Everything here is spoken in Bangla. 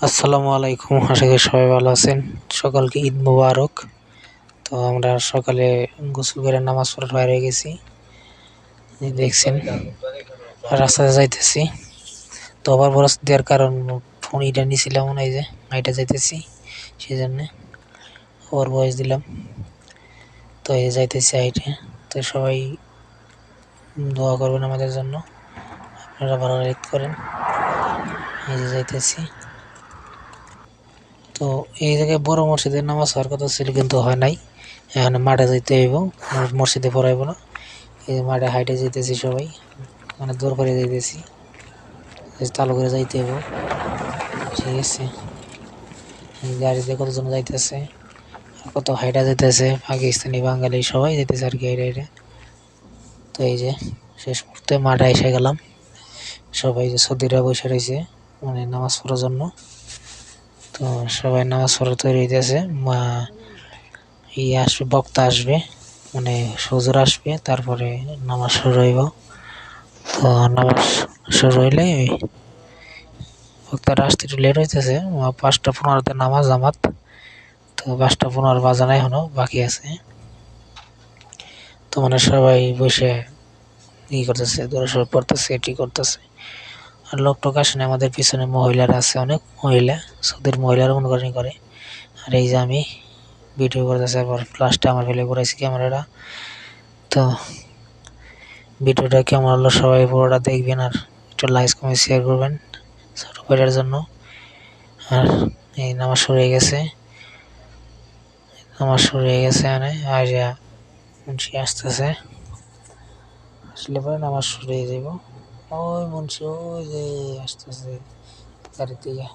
আসসালামু আলাইকুম, আশা করি সবাই ভালো আছেন। সকলকে ঈদ মুবারক। তো আমরা সকালে গোসল করে নামাজ পড়ে বাইরে হয়ে গেছি, দেখছেন রাস্তাতে যাইতেছি। তো ওভার বরস দেওয়ার কারণ ফোন ইটা নিয়েছিলাম, এই যে আইটা যাইতেছি, সেই জন্যে ওভার ভয়েস দিলাম। তো এই যাইতেছি আইটে। তো সবাই দোয়া করবেন আমাদের জন্য, আপনারা ভালো ঈদ করেন। এই যে যাইতেছি। তো এই জায়গায় বড় মসজিদের নামাজ হওয়ার কথা ছিল, কিন্তু হয় নাই। এখানে মাঠে যাইতে হইব, মসজিদে পড়াইব না। এই যে মাঠে হাইটে যাইতেছি, সবাই মানে দৌড় করে যাইতেছি, চালু করে যাইতে হইব। ঠিক আছে, গাড়িতে কতজন যাইতেছে, আর কত হাইটা যাইতেছে, পাকিস্তানি বাঙালি সবাই যাইতেছে আর কি হাইটে হাইটে। তো এই যে শেষ মুহূর্তে মাঠে এসে গেলাম। সবাই যে সৌদিরা বসে রয়েছে মানে নামাজ পড়ার জন্য। তো সবাই নামাজ পড়া তৈরি হইতেছে। আসবে, বক্তা আসবে, মানে হুজুর আসবে, তারপরে নামাজ শুরু হইব। তো নামাজ শুরু হইলে বক্তারা আসতে একটু লেট হইতেছে, 5:15 নামাজ জামাত। তো 5:15 বাজানো এখনো বাকি আছে। তো মানে সবাই বসে করতেছে, দৌড়াশোড় পড়তেছে, এটি করতেছে। আর লোকটোক আসেনি, আমাদের পিছনে মহিলারা আছে, অনেক মহিলা, সৌদির মহিলারা অনুকরণ করে। আর এই যে আমি ভিডিও করতেছে, আবার ফ্লাশটা আমার ফেলে পড়াইছি ক্যামেরাটা। তো ভিডিওটা কেমন হলো সবাই পুরোটা দেখবেন, আর একটু লাইক কমেন্ট শেয়ার করবেন ছোট ভাইটার জন্য। আর এই নামাজ শুরু হয়ে গেছে, মানে আর মুন্সি আসতেছে, আসলে পরে নামাজ শুরু হয়ে যাব। ওই মুন্সি ওই যে আসতেছে গাড়ি দিয়ে।